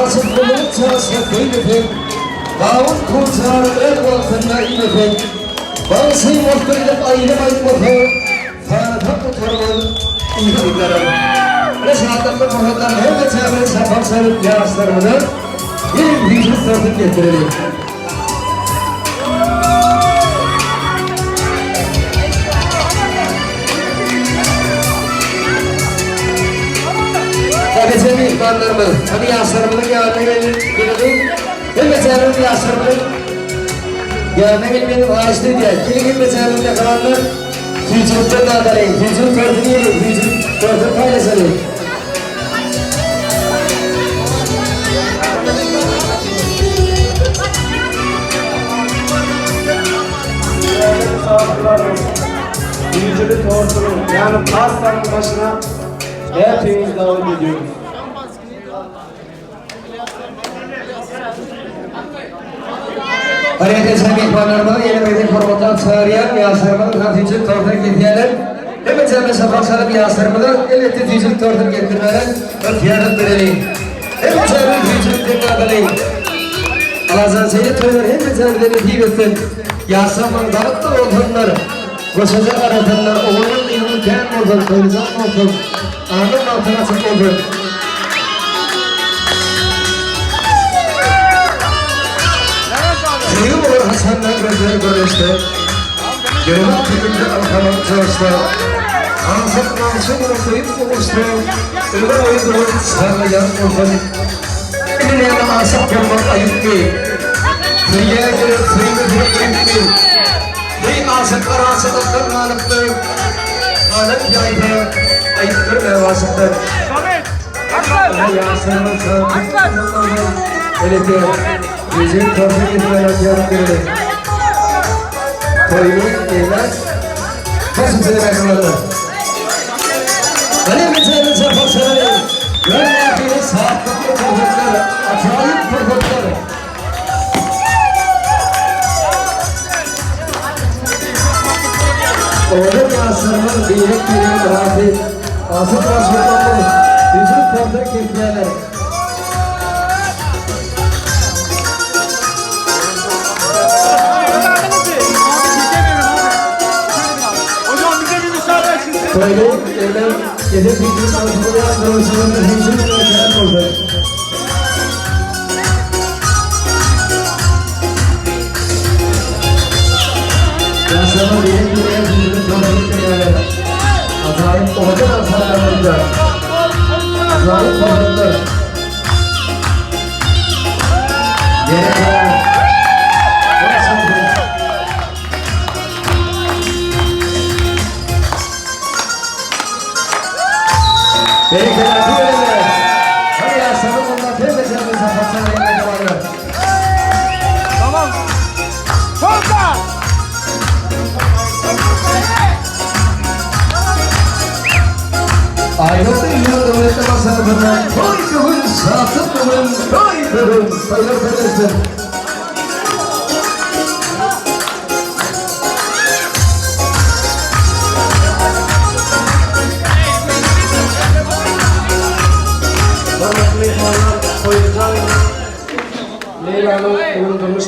Asıl bulunca sakıydı Davut kurtarır el altında inedim Bağısıyım ortaylık ayrımayın bakı Fârıta kurtarmalı İnanıklarım Reşatlıklı muhatlar hem de çevre sapan sarıp yaraslarını Bir vücut tartıp getirelim Geçen ihbarlarımız, hani yaşlarımızın gelme gelelim ve meçhâlının yaşlarımızın gelme gelmenin ağaçlı diye kilgin meçhâlının yakalanlar vücuttan dağdarayın, vücut gördüğünü yiyelim, vücut gördüğünü paylaşalım Büyücülü tortunun yani pastanın başına hepimiz davet ediyoruz. Hareket etmek ihbarlarımızı yeni medeni formattan çağırayan yaşlarımızın kantincik tortunu getirenler hem cemre şafak sarıp yaşlarımızı elbette tüycük tortunu getirmeler ve fiyaret verelim. Hem cemre tüycük dinleyelim. Allah'ın seni tüyler hem cemreleri diyebilsin. Yaşlarımın dağıttı olsunlar. Koşacak aratanlar oğlunun ilmin kâm olsun, koyacak olsun. Anın altına çık olsun. Kıyım olur Hasan'dan gözleri görüştü. Yolun tüpünde arkalan çalıştı. Ansık kıyım oluştu. Ömer oyunduğu sarlayan olsun. Eline yana asıp olmak ayıp değil. Kıyıya girip kıyımı bir ayıp değil. Kıyım asıklar asıklar nalıktı. Nalık yaydı. Ayıptır ve vasıftır. Yansının sanatı. Öyle diyor. Bizim tortu gitmeyen yarıkları Koyunun evler Nasıl seni bekliyorlar Hani mesela çarpar sarayım Gönlerdeki saatlikli korkutları Acayip korkutları Oğlum yansırmanın birlik birlik rahatı Asıl başlıklarımız Bizim tortu gitmeyenler Böyle evlen gece fikrin altında yaptırmışlarında hemşire ve kâr oldu. Yaşama diye bir hemşire tanıdık değerler. Acayip orada atarlarında. Acayip orada. Gerek Berikeler bu öyle. Hadi ya sabır bundan tezle canlı sapatsan eline devalı. Tamam. Topla. Ayrıldı yılda devlette masanıfından. Koy kıvın, saatın kıvın, koy kıvın. Sayılır kardeşler. Koyacağım. Leyla'nın bulundurmuş